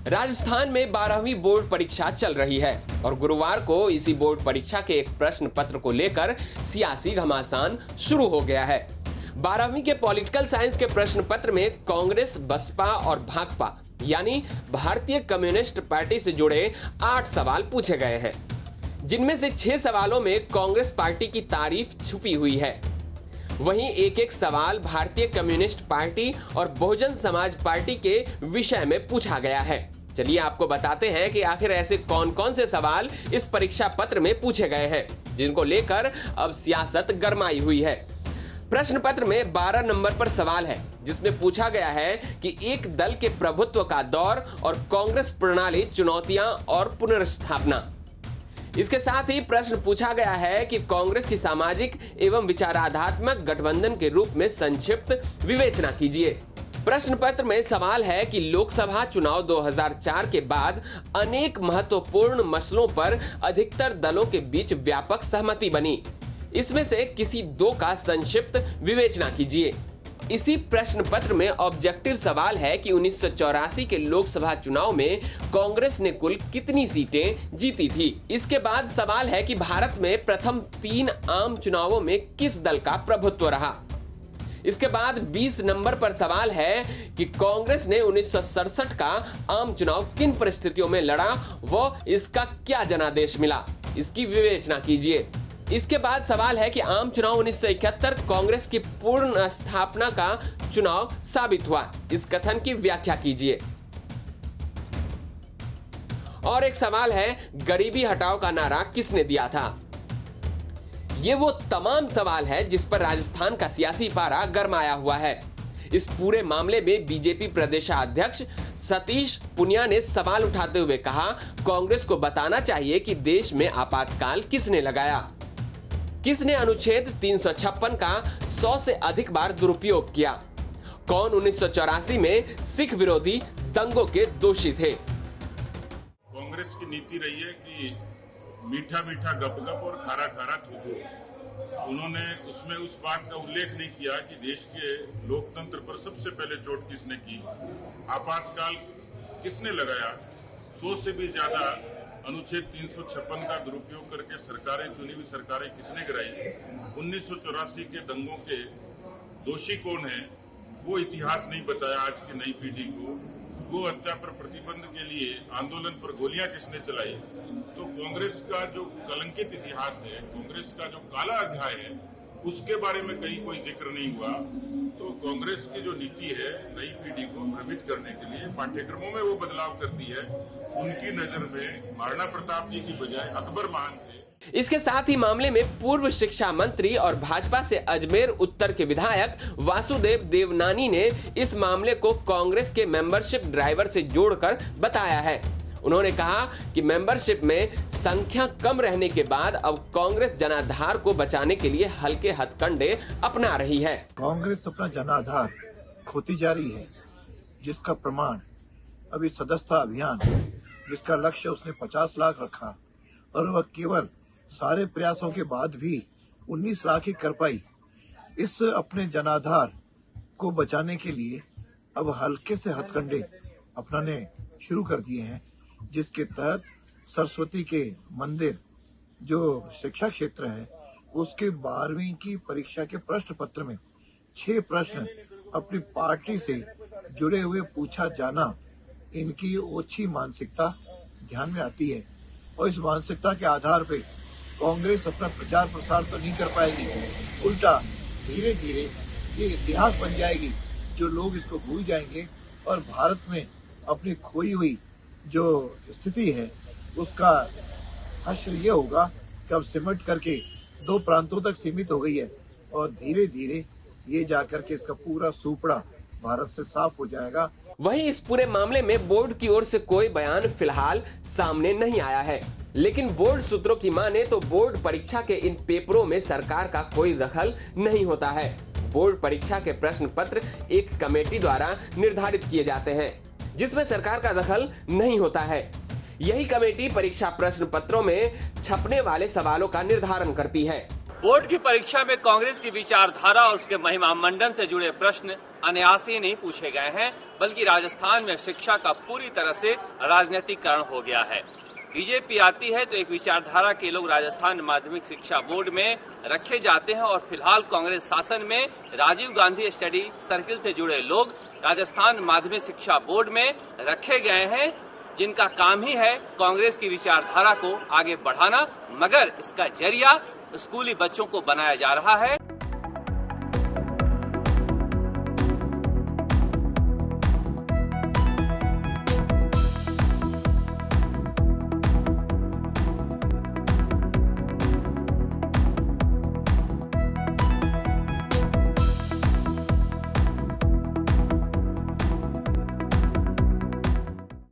राजस्थान में 12वीं बोर्ड परीक्षा चल रही है और गुरुवार को इसी बोर्ड परीक्षा के एक प्रश्न पत्र को लेकर सियासी घमासान शुरू हो गया है। 12वीं के पॉलिटिकल साइंस के प्रश्न पत्र में कांग्रेस, बसपा और भाकपा यानी भारतीय कम्युनिस्ट पार्टी से जुड़े 8 सवाल पूछे गए हैं, जिनमें से 6 सवालों में कांग्रेस पार्टी की तारीफ छुपी हुई है। वहीं एक सवाल भारतीय कम्युनिस्ट पार्टी और बहुजन समाज पार्टी के विषय में पूछा गया है। चलिए आपको बताते हैं कि आखिर ऐसे कौन कौन से सवाल इस परीक्षा पत्र में पूछे गए हैं, जिनको लेकर अब सियासत गरमाई हुई है। प्रश्न पत्र में 12 नंबर पर सवाल है, जिसमें पूछा गया है कि एक दल के प्रभुत्व का दौर और कांग्रेस प्रणाली, चुनौतियां और पुनर्स्थापना। इसके साथ ही प्रश्न पूछा गया है कि कांग्रेस की सामाजिक एवं विचारात्मक गठबंधन के रूप में संक्षिप्त विवेचना कीजिए। प्रश्न पत्र में सवाल है कि लोकसभा चुनाव 2004 के बाद अनेक महत्वपूर्ण मसलों पर अधिकतर दलों के बीच व्यापक सहमति बनी। इसमें से किसी 2 का संक्षिप्त विवेचना कीजिए। इसी प्रश्न पत्र में ऑब्जेक्टिव सवाल है कि 1984 के लोकसभा चुनाव में कांग्रेस ने कुल कितनी सीटें जीती थी। इसके बाद सवाल है कि भारत में प्रथम 3 आम चुनावों में किस दल का प्रभुत्व रहा। इसके बाद 20 नंबर पर सवाल है कि कांग्रेस ने 1967 का आम चुनाव किन परिस्थितियों में लड़ा व इसका क्या जनादेश मिला, इसकी विवेचना कीजिए। इसके बाद सवाल है कि आम चुनाव 1971 कांग्रेस की पूर्ण स्थापना का चुनाव साबित हुआ, इस कथन की व्याख्या कीजिए। और एक सवाल है, गरीबी हटाओ का नारा किसने दिया था। ये वो तमाम सवाल है जिस पर राजस्थान का सियासी पारा गरमाया हुआ है। इस पूरे मामले में बीजेपी प्रदेशाध्यक्ष सतीश पुनिया ने सवाल उठाते हुए कहा, कांग्रेस को बताना चाहिए कि देश में आपातकाल किसने लगाया, किसने अनुच्छेद 356 का 100 से अधिक बार दुरुपयोग किया, कौन 1984 में सिख विरोधी दंगों के दोषी थे। कांग्रेस की नीति रही है कि मीठा मीठा गपगप और खारा खारा थूथू। उन्होंने उसमें उस बात का उल्लेख नहीं किया कि देश के लोकतंत्र पर सबसे पहले चोट किसने की, आपातकाल किसने लगाया, 100 से भी ज्यादा अनुच्छेद 356 का दुरुपयोग करके सरकारें, चुनी हुई सरकारें किसने गिराई, 1984 के दंगों के दोषी कौन है, वो इतिहास नहीं बताया आज की नई पीढ़ी को। गो हत्या पर प्रतिबंध के लिए आंदोलन पर गोलियां किसने चलाई। तो कांग्रेस का जो कलंकित इतिहास है, कांग्रेस का जो काला अध्याय है, उसके बारे में कहीं कोई जिक्र नहीं हुआ। तो कांग्रेस की जो नीति है नई पीढ़ी को भ्रमित करने के लिए पाठ्यक्रमों में वो बदलाव करती है। उनकी नजर में महाराणा प्रताप जी की बजाय अकबर महान थे। इसके साथ ही मामले में पूर्व शिक्षा मंत्री और भाजपा से अजमेर उत्तर के विधायक वासुदेव देवनानी ने इस मामले को कांग्रेस के मेंबरशिप ड्राइवर से जोड़कर बताया है। उन्होंने कहा कि मेंबरशिप में संख्या कम रहने के बाद अब कांग्रेस जनाधार को बचाने के लिए हल्के हथकंडे अपना रही है। कांग्रेस अपना जनाधार खोती जा रही है, जिसका प्रमाण अभी सदस्यता अभियान, जिसका लक्ष्य उसने 50 लाख रखा और वह केवल सारे प्रयासों के बाद भी 19 लाख ही कर पाई। इस अपने जनाधार को बचाने के लिए अब हल्के से हथकंडे अपनाने शुरू कर दिए हैं, जिसके तहत सरस्वती के मंदिर जो शिक्षा क्षेत्र है उसके 12वीं की परीक्षा के प्रश्न पत्र में 6 प्रश्न अपनी पार्टी से जुड़े हुए पूछा जाना, इनकी ओछी मानसिकता ध्यान में आती है। और इस मानसिकता के आधार पे कांग्रेस अपना प्रचार प्रसार तो नहीं कर पाएगी, उल्टा धीरे धीरे ये इतिहास बन जाएगी जो लोग इसको भूल जाएंगे और भारत में अपनी खोई हुई जो स्थिति है उसका हश्र ये होगा कि अब सिमट करके 2 प्रांतों तक सीमित हो गई है और धीरे धीरे ये जाकर के इसका पूरा सूपड़ा भारत से साफ हो जाएगा। वहीं इस पूरे मामले में बोर्ड की ओर से कोई बयान फिलहाल सामने नहीं आया है, लेकिन बोर्ड सूत्रों की माने तो बोर्ड परीक्षा के इन पेपरों में सरकार का कोई दखल नहीं होता है। बोर्ड परीक्षा के प्रश्न पत्र एक कमेटी द्वारा निर्धारित किए जाते हैं, जिसमें सरकार का दखल नहीं होता है। यही कमेटी परीक्षा प्रश्न पत्रों में छपने वाले सवालों का निर्धारण करती है। बोर्ड की परीक्षा में कांग्रेस की विचारधारा और उसके महिमा मंडन से जुड़े प्रश्न अनायास ही नहीं पूछे गए हैं, बल्कि राजस्थान में शिक्षा का पूरी तरह से राजनीतिकरण हो गया है। बीजेपी आती है तो एक विचारधारा के लोग राजस्थान माध्यमिक शिक्षा बोर्ड में रखे जाते हैं और फिलहाल कांग्रेस शासन में राजीव गांधी स्टडी सर्किल से जुड़े लोग राजस्थान माध्यमिक शिक्षा बोर्ड में रखे गए हैं, जिनका काम ही है कांग्रेस की विचारधारा को आगे बढ़ाना, मगर इसका जरिया स्कूली बच्चों को बनाया जा रहा है।